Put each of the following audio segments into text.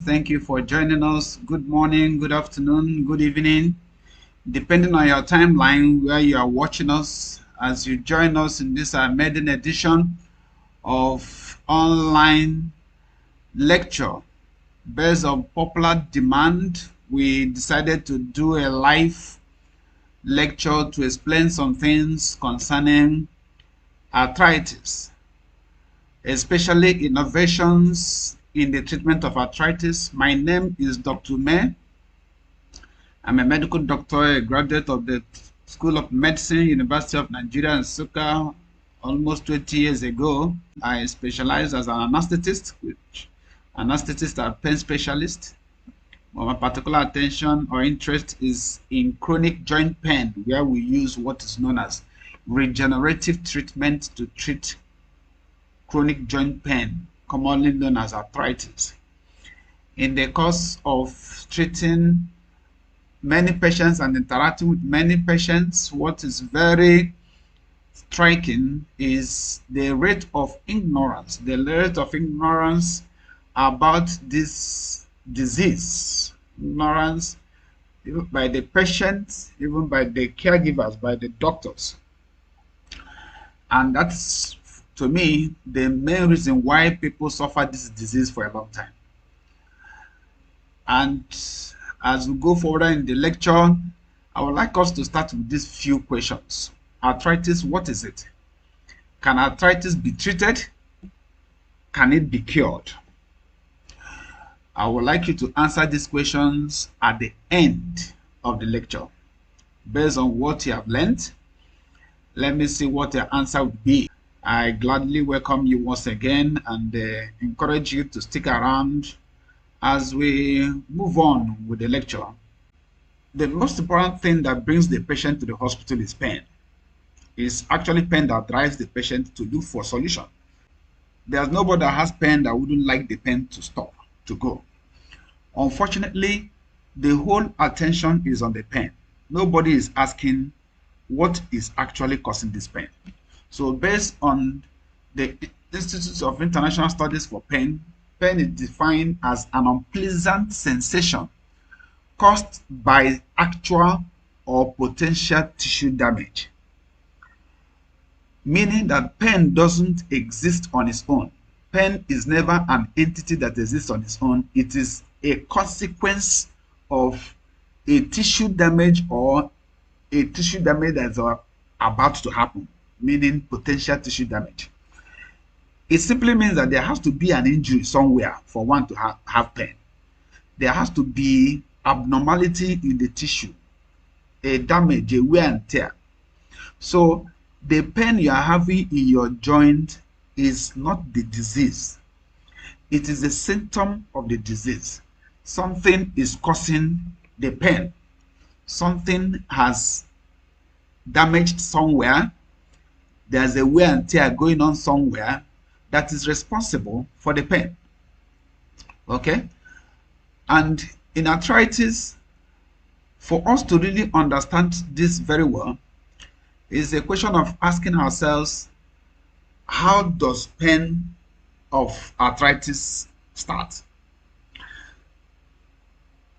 Thank you for joining us. Good morning, good afternoon, good evening, depending on your timeline where you are watching us. As you join us in this maiden edition of online lecture based on popular demand, we decided to do a live lecture to explain some things concerning arthritis, especially innovations in the treatment of arthritis. My name is Dr. May. I'm a medical doctor, a graduate of the School of Medicine, University of Nigeria, Nsukka. Almost 20 years ago, I specialized as an anesthetist, which anesthetist and pain specialist. My particular attention or interest is in chronic joint pain, where we use what is known as regenerative treatment to treat chronic joint pain, commonly known as arthritis. In the course of treating many patients and interacting with many patients, what is very striking is the rate of ignorance. The rate of ignorance about this disease. Ignorance even by the patients, even by the caregivers, by the doctors. And that's, to me, the main reason why people suffer this disease for a long time. And as we go forward in the lecture, I would like us to start with these few questions. Arthritis, what is it? Can arthritis be treated? Can it be cured? I would like you to answer these questions at the end of the lecture. Based on what you have learned, let me see what your answer would be. I gladly welcome you once again and encourage you to stick around as we move on with the lecture. The most important thing that brings the patient to the hospital is pain. It's actually pain that drives the patient to look for a solution. There's nobody that has pain that wouldn't like the pain to stop, to go. Unfortunately, the whole attention is on the pain. Nobody is asking what is actually causing this pain. So based on the Institute of International Studies for Pain, pain is defined as an unpleasant sensation caused by actual or potential tissue damage. Meaning that pain doesn't exist on its own. Pain is never an entity that exists on its own. It is a consequence of a tissue damage or a tissue damage that's about to happen, meaning potential tissue damage. It simply means that there has to be an injury somewhere for one to have pain. There has to be abnormality in the tissue, a damage, a wear and tear. So the pain you are having in your joint is not the disease. It is a symptom of the disease. Something is causing the pain. Something has damaged somewhere. There's a wear and tear going on somewhere that is responsible for the pain. Okay? And in arthritis, for us to really understand this very well, is a question of asking ourselves, how does pain of arthritis start?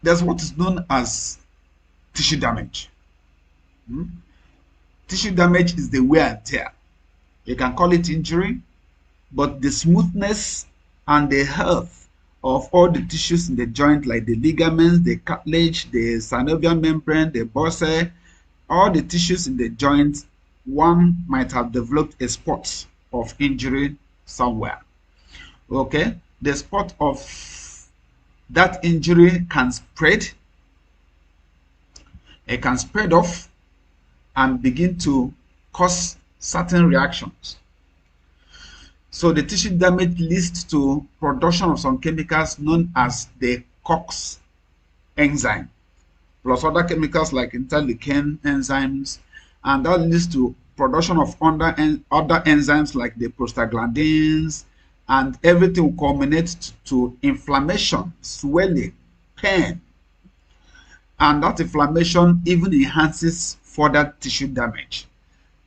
There's what is known as tissue damage. Tissue damage is the wear and tear. You can call it injury, but the smoothness and the health of all the tissues in the joint, like the ligaments, the cartilage, the synovial membrane, the bursa, all the tissues in the joint, one might have developed a spot of injury somewhere. Okay, the spot of that injury can spread. It can spread off and begin to cause certain reactions. So the tissue damage leads to production of some chemicals known as the COX enzyme, plus other chemicals like interleukin enzymes, and that leads to production of other enzymes like the prostaglandins, and everything will culminate to inflammation, swelling, pain. And that inflammation even enhances further tissue damage.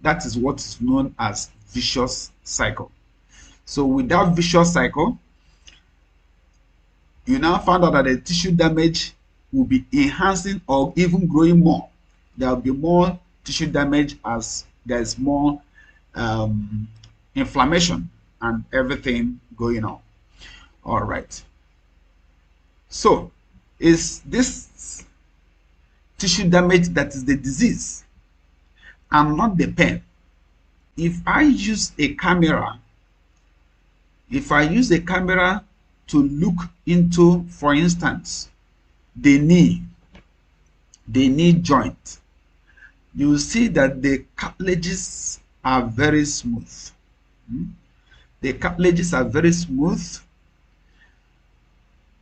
That is what is known as vicious cycle. So with that vicious cycle, you now found out that the tissue damage will be enhancing or even growing more. There will be more tissue damage as there's more um, inflammation and everything going on. All right. So, is this tissue damage that is the disease and not the pain? If I use a camera, to look into, for instance, the knee joint, you will see that the cartilages are very smooth. The cartilages are very smooth,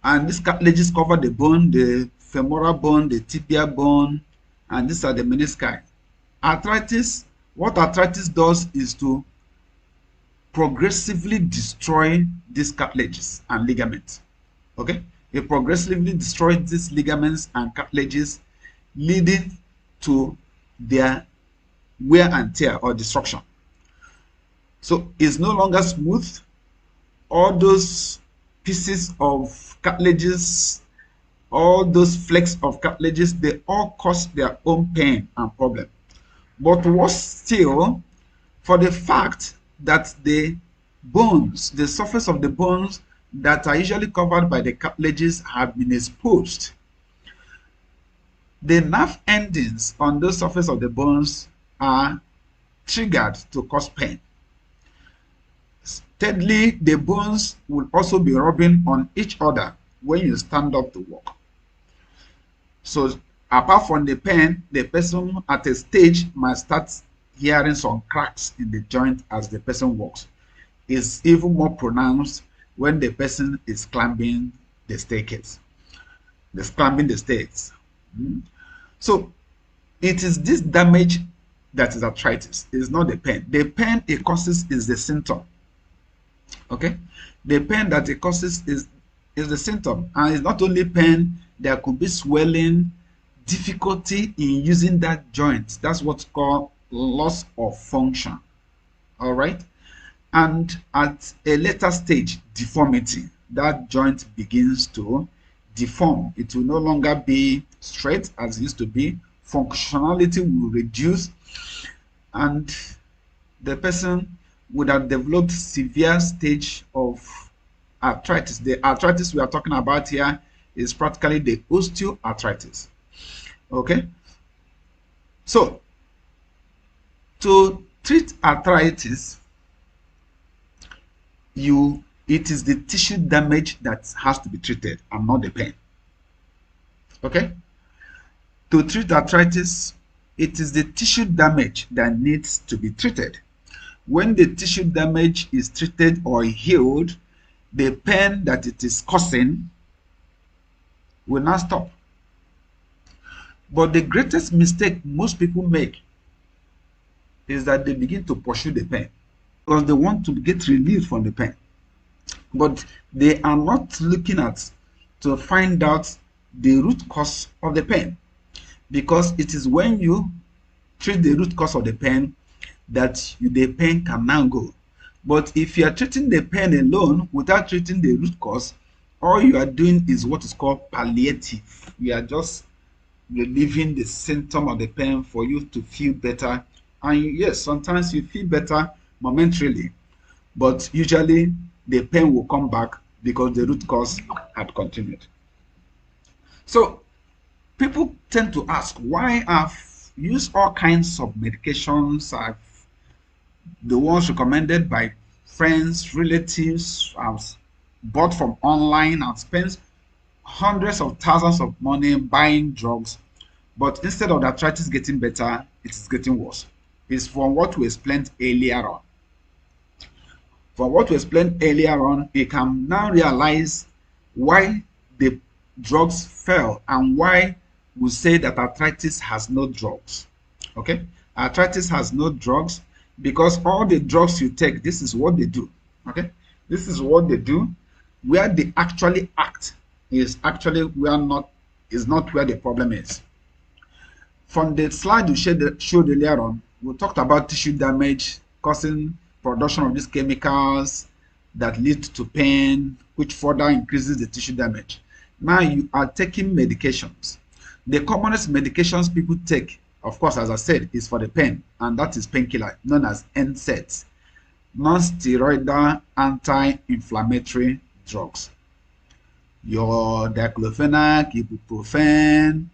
and these cartilages cover the bone, the femoral bone, the tibia bone, and these are the menisci. Arthritis, what arthritis does is to progressively destroy these cartilages and ligaments. Okay? It progressively destroys these ligaments and cartilages, leading to their wear and tear or destruction. So it's no longer smooth. All those pieces of cartilages, all those flakes of cartilages, they all cause their own pain and problem. But worse still, for the fact that the bones, the surface of the bones that are usually covered by the cartilages have been exposed, the nerve endings on the surface of the bones are triggered to cause pain. Thirdly, the bones will also be rubbing on each other when you stand up to walk. So apart from the pain, the person at a stage might start hearing some cracks in the joint as the person walks. It's even more pronounced when the person is climbing the staircase. Climbing the stairs. So it is this damage that is arthritis. It's not the pain. The pain it causes is the symptom. Okay? The pain that it causes is the symptom. And it's not only pain, there could be swelling, difficulty in using that joint. That's what's called loss of function. All right? And at a later stage, deformity. That joint begins to deform. It will no longer be straight as it used to be. Functionality will reduce, and the person would have developed severe stage of arthritis. The arthritis we are talking about here is practically the osteoarthritis. Okay? So, to treat arthritis, it is the tissue damage that has to be treated and not the pain. Okay? To treat arthritis, it is the tissue damage that needs to be treated. When the tissue damage is treated or healed, the pain that it is causing will not stop. But the greatest mistake most people make is that they begin to pursue the pain because they want to get relief from the pain. But they are not looking at to find out the root cause of the pain, because it is when you treat the root cause of the pain that the pain can now go. But if you are treating the pain alone without treating the root cause, all you are doing is what is called palliative. You are just relieving the symptom of the pain for you to feel better. And yes, sometimes you feel better momentarily, but usually the pain will come back because the root cause had continued. So people tend to ask, why I've used all kinds of medications, the ones recommended by friends, relatives, I've bought from online, I've spent hundreds of thousands of money buying drugs, but instead of the arthritis getting better, it is getting worse. It's from what we explained earlier on. From what we explained earlier on, we can now realize why the drugs fail and why we say that arthritis has no drugs. Okay? Arthritis has no drugs because all the drugs you take, this is what they do. Okay? This is what they do. Where they actually act is actually not where the problem is. From the slide you showed earlier on, we talked about tissue damage causing production of these chemicals that leads to pain, which further increases the tissue damage. Now you are taking medications. The commonest medications people take, of course, as I said, is for the pain, and that is painkiller, known as NSAIDs, non-steroidal anti-inflammatory drugs. Your diclofenac, ibuprofen,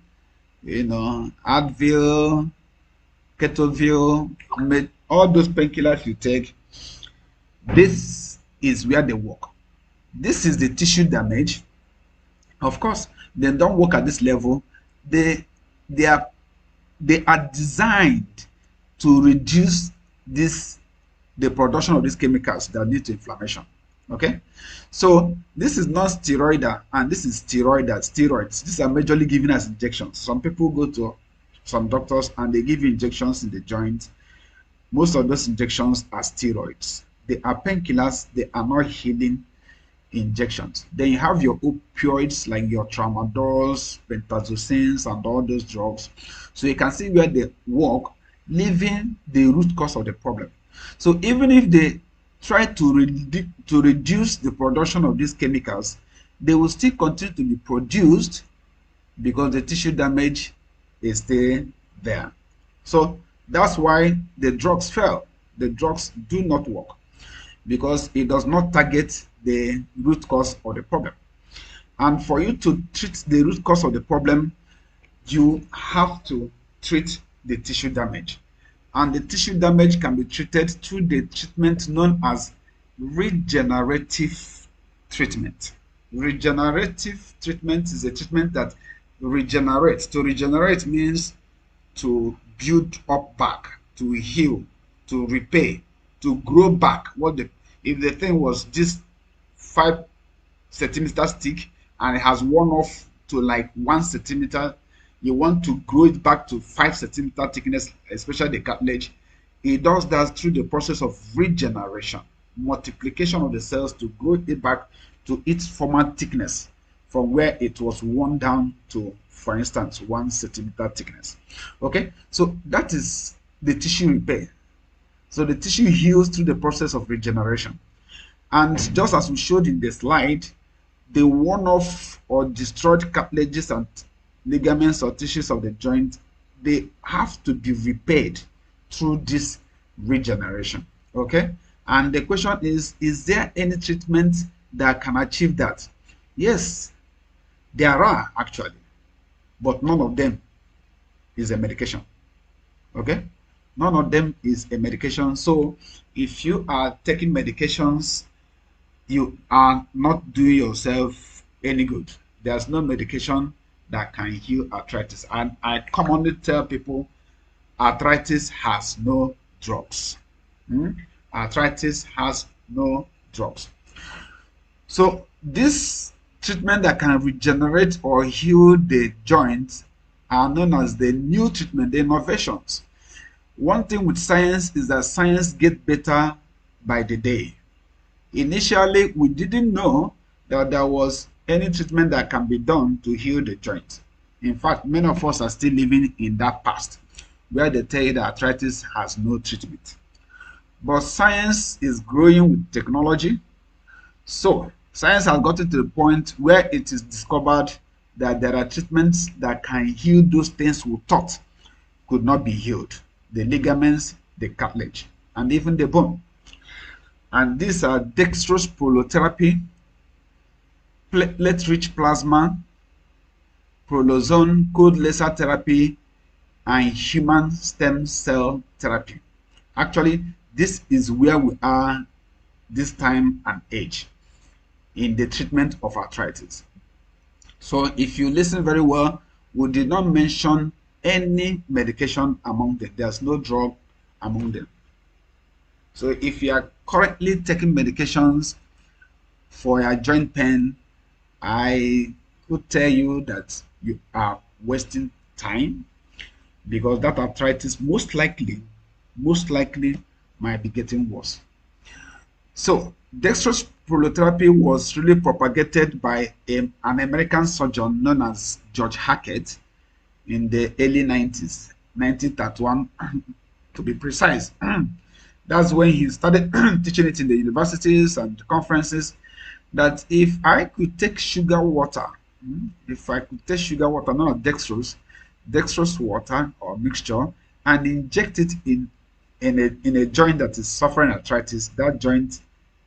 Advil, Ketovil, all those painkillers you take, this is where they work. This is the tissue damage. Of course, they don't work at this level. They are designed to reduce the production of these chemicals that lead to inflammation. Okay, so this is non-steroidal and this is steroids. These are majorly given as injections. Some people go to some doctors and they give you injections in the joint. Most of those injections are steroids. They are painkillers. They are not healing injections. Then you have your opioids like your tramadols, pentazocines, and all those drugs. So you can see where they work, leaving the root cause of the problem. So even if they try to reduce the production of these chemicals, they will still continue to be produced because the tissue damage is still there. So that's why the drugs fail. The drugs do not work because it does not target the root cause of the problem. And for you to treat the root cause of the problem, you have to treat the tissue damage. And the tissue damage can be treated through the treatment known as regenerative treatment. Regenerative treatment is a treatment that regenerates. To regenerate means to build up back, to heal, to repay, to grow back. If the thing was this 5 centimeter thick and it has worn off to like 1 centimeter, you want to grow it back to 5 centimeter thickness, especially the cartilage. It does that through the process of regeneration, multiplication of the cells to grow it back to its former thickness from where it was worn down to, for instance, 1 centimeter thickness. Okay, so that is the tissue repair. So the tissue heals through the process of regeneration. And just as we showed in the slide, the worn off or destroyed cartilages and ligaments or tissues of the joint, they have to be repaired through this regeneration. Okay, and the question is there any treatment that can achieve that? Yes, there are actually, but none of them is a medication. Okay, none of them is a medication. So if you are taking medications, you are not doing yourself any good. There's no medication that can heal arthritis. And I commonly tell people arthritis has no drugs. Arthritis has no drugs. So this treatment that can regenerate or heal the joints are known as the new treatment, the innovations. One thing with science is that science gets better by the day. Initially, we didn't know that there was any treatment that can be done to heal the joint. In fact, many of us are still living in that past where they tell you that arthritis has no treatment. But science is growing with technology. So science has gotten to the point where it is discovered that there are treatments that can heal those things we thought could not be healed: the ligaments, the cartilage, and even the bone. And these are dextrose prolotherapy, platelet-rich plasma, prolozone cold laser therapy, and human stem cell therapy. Actually, this is where we are this time and age in the treatment of arthritis. So if you listen very well, we did not mention any medication among them. There's no drug among them. So if you are currently taking medications for your joint pain, I could tell you that you are wasting time, because that arthritis most likely might be getting worse. So dextrose prolotherapy was really propagated by an American surgeon known as George Hackett in the early 90s, 1931 to be precise. That's when he started teaching it in the universities and conferences, that if I could take sugar water, if I could take sugar water, not dextrose water or mixture, and inject it in a joint that is suffering arthritis, that joint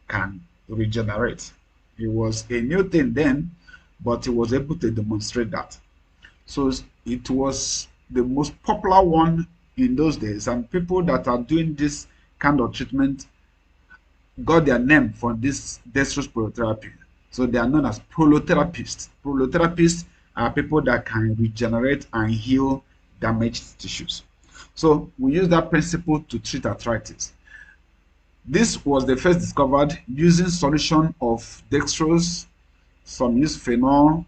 can regenerate. It was a new thing then, but he was able to demonstrate that. So it was the most popular one in those days, and people that are doing this kind of treatment got their name from this dextrose prolotherapy. So they are known as prolotherapists. Prolotherapists are people that can regenerate and heal damaged tissues. So we use that principle to treat arthritis. This was the first discovered using solution of dextrose. Some use phenol,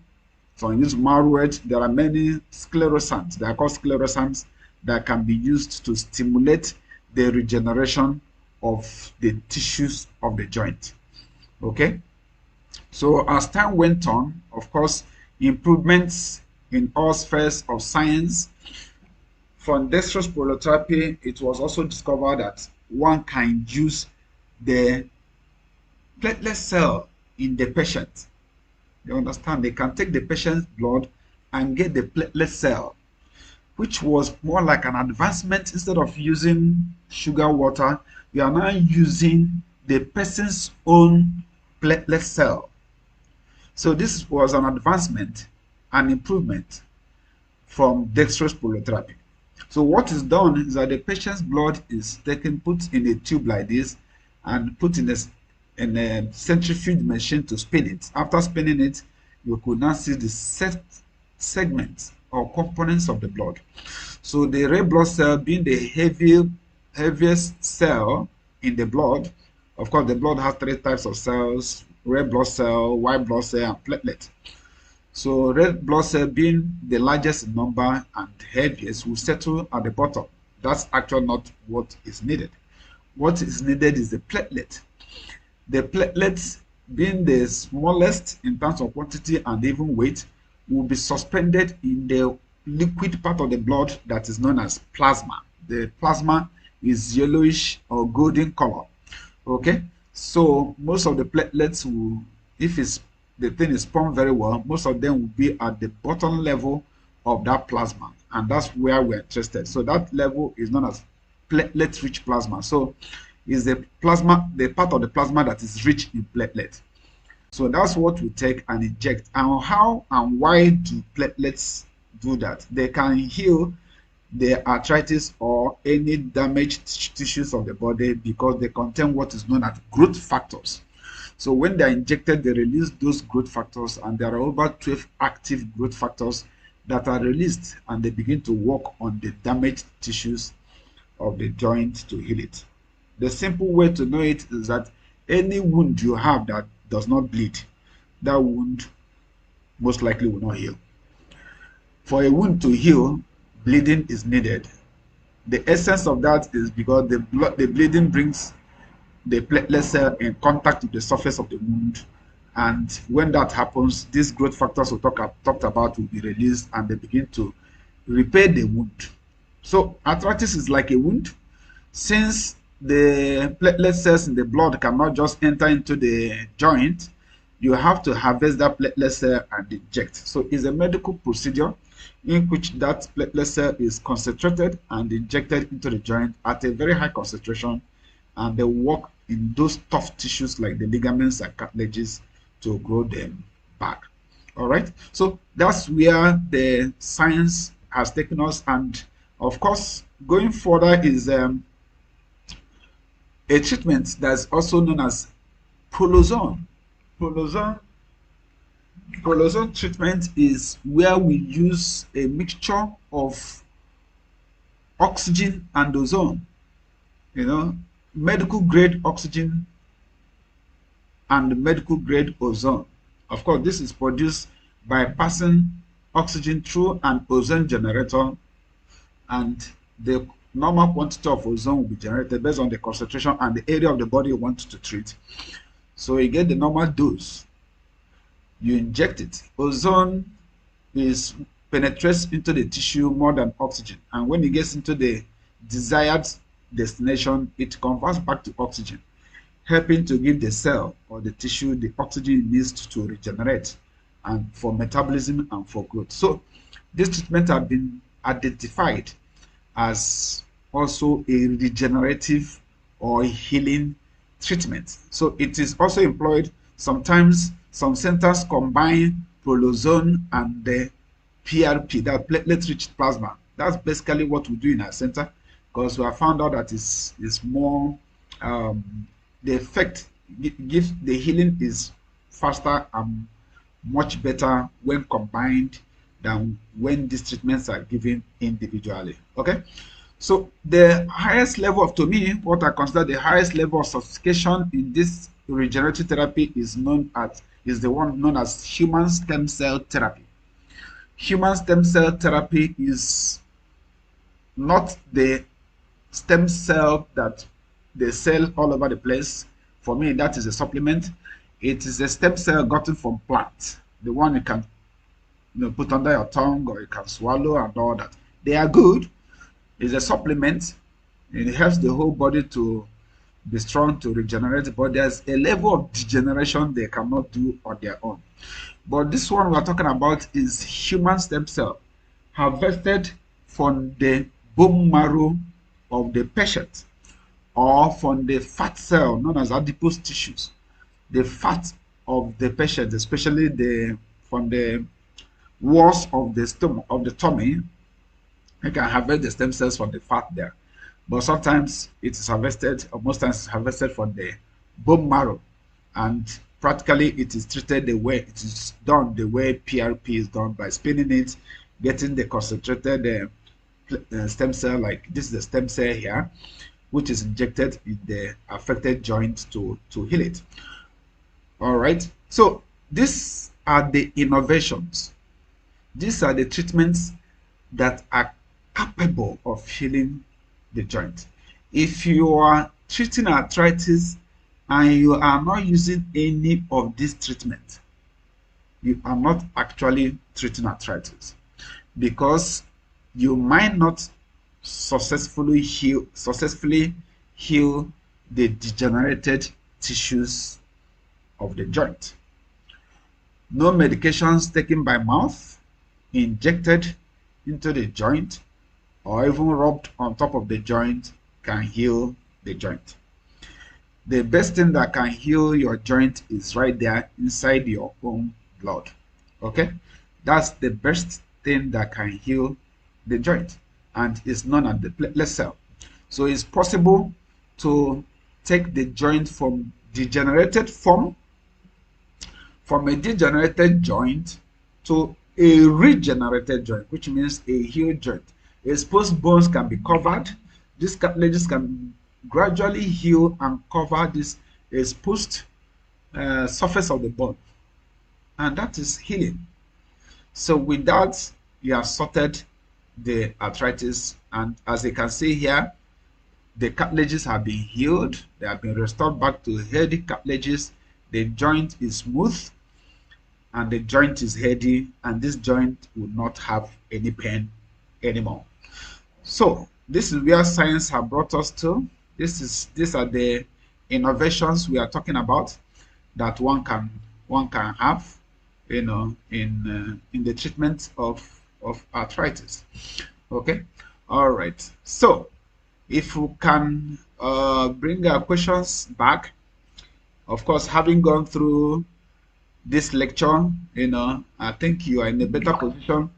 some use marrow. There are many sclerosants, they are called sclerosants, that can be used to stimulate the regeneration of the tissues of the joint. Okay, so as time went on, of course, improvements in all spheres of science. From dextrose prolotherapy, it was also discovered that one can use the platelet cell in the patient. You understand? They can take the patient's blood and get the platelet cell, which was more like an advancement. Instead of using sugar water, we are now using the person's own platelet cell. So this was an advancement, an improvement from dextrose prolotherapy. So what is done is that the patient's blood is taken, put in a tube like this, and put in a centrifuge machine to spin it. After spinning it, you could now see the segments or components of the blood. So the red blood cell being the heaviest cell in the blood. Of course, the blood has three types of cells: red blood cell, white blood cell, and platelet. So red blood cell being the largest in number and heaviest will settle at the bottom. That's actually not what is needed. What is needed is the platelet. The platelets, being the smallest in terms of quantity and even weight, will be suspended in the liquid part of the blood that is known as plasma. The plasma is yellowish or golden color. Okay, so most of the platelets will, if the thing is pumped very well, most of them will be at the bottom level of that plasma, and that's where we're interested. So that level is known as platelet-rich plasma. So is the plasma, the part of the plasma that is rich in platelet. So that's what we take and inject. And how and why do platelets do that? They can heal the arthritis or any damaged tissues of the body because they contain what is known as growth factors. So when they are injected, they release those growth factors, and there are over 12 active growth factors that are released, and they begin to work on the damaged tissues of the joint to heal it. The simple way to know it is that any wound you have that does not bleed, that wound most likely will not heal. For a wound to heal, bleeding is needed. The essence of that is because the bleeding brings the platelet cell in contact with the surface of the wound, and when that happens, these growth factors we talked about will be released, and they begin to repair the wound. So arthritis is like a wound. Since the platelet cells in the blood cannot just enter into the joint, you have to harvest that platelet cell and inject. So it's a medical procedure in which that platelet cell is concentrated and injected into the joint at a very high concentration, and they work in those tough tissues like the ligaments and cartilages to grow them back. All right, so that's where the science has taken us, and of course going further is a treatment that's also known as prolozone. Prolozone treatment is where we use a mixture of oxygen and ozone, medical grade oxygen and medical grade ozone. Of course, this is produced by passing oxygen through an ozone generator, and the normal quantity of ozone will be generated based on the concentration and the area of the body you want to treat. So you get the normal dose, you inject it. Ozone penetrates into the tissue more than oxygen, and when it gets into the desired destination, it converts back to oxygen, helping to give the cell or the tissue the oxygen it needs to regenerate and for metabolism and for growth. So this treatment have been identified as also a regenerative or healing treatment. So it is also employed sometimes. Some centers combine prolozone and the PRP, that platelet-rich plasma. That's basically what we do in our center, because we have found out that is more the effect gives the healing is faster and much better when combined than when these treatments are given individually. Okay, so the highest level of, to me, what I consider the highest level of sophistication in this regenerative therapy is the one known as human stem cell therapy. Human stem cell therapy is not the stem cell that they sell all over the place. For me, that is a supplement. It is a stem cell gotten from plants, the one you can put under your tongue or you can swallow and all that. They are good. It's a supplement. It helps the whole body to be strong, to regenerate, but there's a level of degeneration they cannot do on their own. But this one we're talking about is human stem cell harvested from the bone marrow of the patient or from the fat cell known as adipose tissues, the fat of the patient, especially from the walls of the stomach, of the tummy. You can harvest the stem cells from the fat there, but sometimes it is harvested, or most times it's harvested from the bone marrow, and practically it is treated the way it is done, the way PRP is done, by spinning it, getting the concentrated stem cell, like this is the stem cell here, which is injected in the affected joint to heal it. All right, so these are the innovations. These are the treatments that are capable of healing the joint. If you are treating arthritis and you are not using any of these treatments, you are not actually treating arthritis, because you might not successfully heal the degenerated tissues of the joint. No medications taken by mouth, injected into the joint, or even rubbed on top of the joint can heal the joint. The best thing that can heal your joint is right there inside your own blood. Okay, that's the best thing that can heal the joint, and it's known as the platelet cell. So it's possible to take the joint from a degenerated joint to a regenerated joint, which means a healed joint. Exposed bones can be covered. These cartilages can gradually heal and cover this exposed surface of the bone, and that is healing. So with that, you have sorted the arthritis, and as you can see here, the cartilages have been healed. They have been restored back to healthy cartilages. The joint is smooth and the joint is healthy, and this joint will not have any pain anymore. So this is where science has brought us to. These are the innovations we are talking about that one can have, in the treatment of arthritis. Okay, all right. So if we can bring our questions back, of course, having gone through this lecture, I think you are in a better position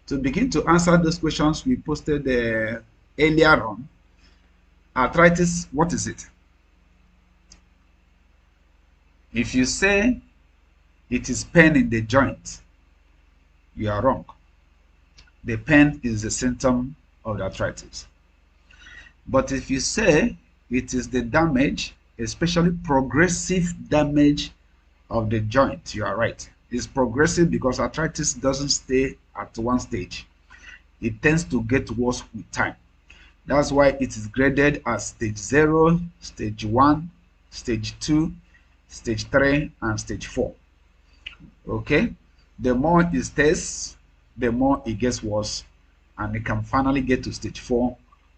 to begin to answer those questions we posted earlier on. Arthritis, what is it? If you say it is pain in the joint, you are wrong. The pain is a symptom of the arthritis. But if you say it is the damage, especially progressive damage of the joint, you are right. It's progressive because arthritis doesn't stay at one stage. It tends to get worse with time. That's why it is graded as stage 0, stage 1, stage 2, stage 3, and stage 4. Okay? The more it stays, the more it gets worse, and it can finally get to stage 4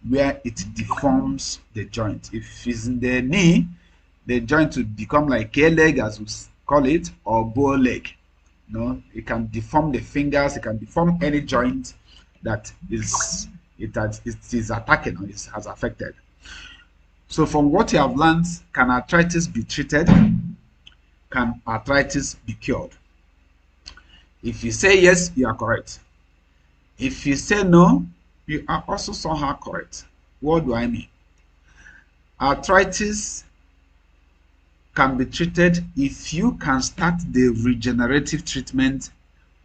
where it deforms the joint. If it's in the knee, the joint will become like a leg, as we call it, or bow leg. It can deform the fingers, it can deform any joint that it is attacking or it has affected. So from what you have learned, can arthritis be treated? Can arthritis be cured? If you say yes, you are correct. If you say no, you are also somehow correct. What do I mean? Arthritis can be treated if you can start the regenerative treatment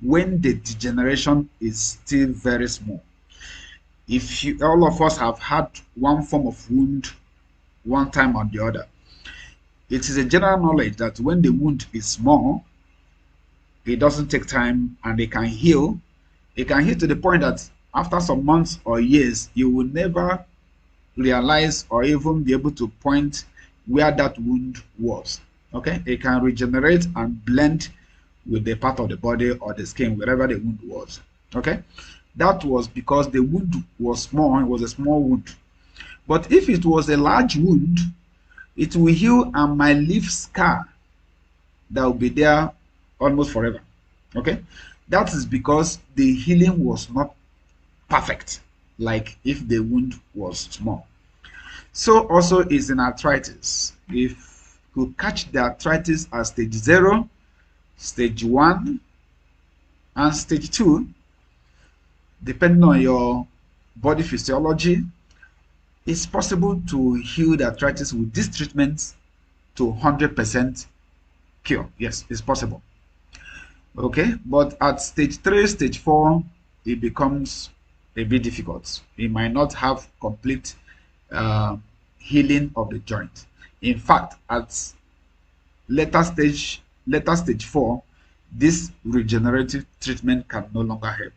when the degeneration is still very small. All of us have had one form of wound one time or the other. It is a general knowledge that when the wound is small, it doesn't take time and it can heal. It can heal to the point that after some months or years, you will never realize or even be able to point where that wound was. Okay, it can regenerate and blend with the part of the body or the skin wherever the wound was. Okay, that was because the wound was small. It was a small wound. But if it was a large wound, it will heal and might leave scar that will be there almost forever. Okay, that is because the healing was not perfect, like if the wound was small. So also is in arthritis. If you catch the arthritis at stage 0, stage 1, and stage 2, depending on your body physiology, it's possible to heal the arthritis with these treatments to 100% cure. Yes, it's possible. Okay, but at stage 3, stage 4, it becomes a bit difficult. It might not have complete healing of the joint. In fact, at later stage 4, this regenerative treatment can no longer help.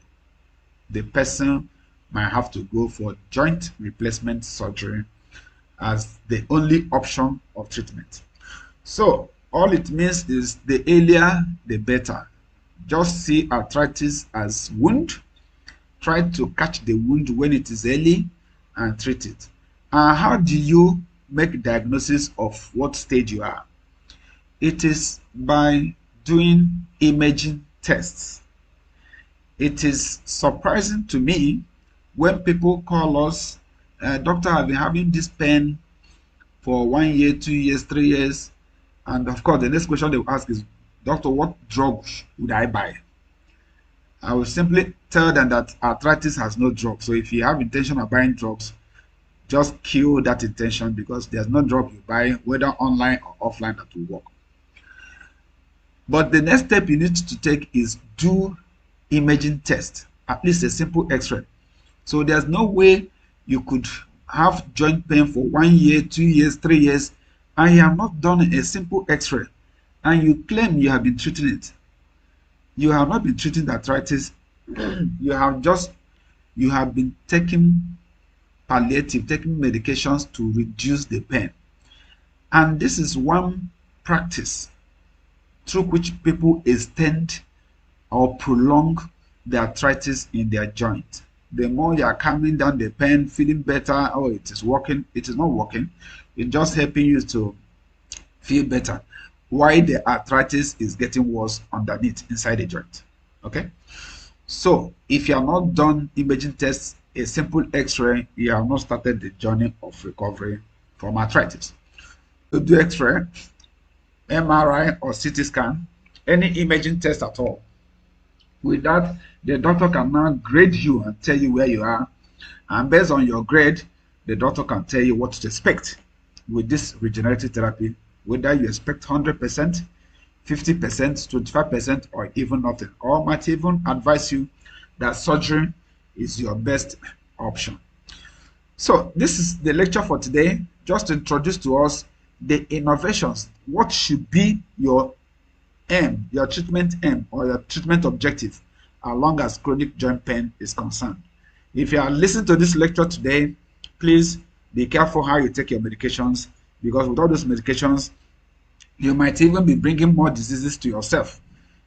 The person might have to go for joint replacement surgery as the only option of treatment. So all it means is the earlier the better. Just see arthritis as wound. Try to catch the wound when it is early and treat it. How do you make diagnosis of what stage you are? It is by doing imaging tests. It is surprising to me when people call us, doctor, I've been having this pain for 1 year, 2 years, 3 years, and of course the next question they will ask is, doctor, what drugs would I buy? I will simply tell them that arthritis has no drug. So if you have intention of buying drugs, just kill that intention, because there's no drug you buy, whether online or offline, that will work. But the next step you need to take is do imaging test, at least a simple x-ray. So there's no way you could have joint pain for 1 year, 2 years, 3 years, and you have not done a simple x-ray, and you claim you have been treating it. You have not been treating the arthritis. You have been taking palliative, taking medications to reduce the pain. And this is one practice through which people extend or prolong the arthritis in their joint. The more you are calming down the pain, feeling better, oh, it is working, it is not working, it's just helping you to feel better, why the arthritis is getting worse underneath inside the joint. Okay, so if you have not done imaging tests, a simple x-ray, you have not started the journey of recovery from arthritis. To do x-ray, MRI or CT scan, any imaging test at all. With that, the doctor can now grade you and tell you where you are, and based on your grade, the doctor can tell you what to expect with this regenerative therapy, whether you expect 100%, 50%, 25%, or even nothing, or might even advise you that surgery is your best option. So this is the lecture for today, just to introduce to us the innovations. What should be your aim, your treatment aim, or your treatment objective as long as chronic joint pain is concerned. If you are listening to this lecture today, please be careful how you take your medications, because with all those medications, you might even be bringing more diseases to yourself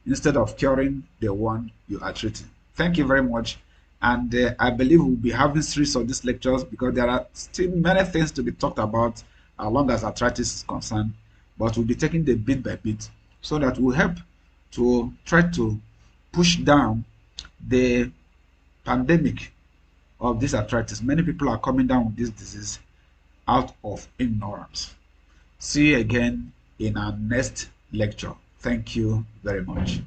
instead of curing the one you are treating. Thank you very much, And I believe we'll be having series of these lectures because there are still many things to be talked about as long as arthritis is concerned. But we'll be taking the bit by bit so that will help to try to push down the pandemic of this arthritis. Many people are coming down with this disease out of ignorance. See you again in our next lecture. Thank you very much.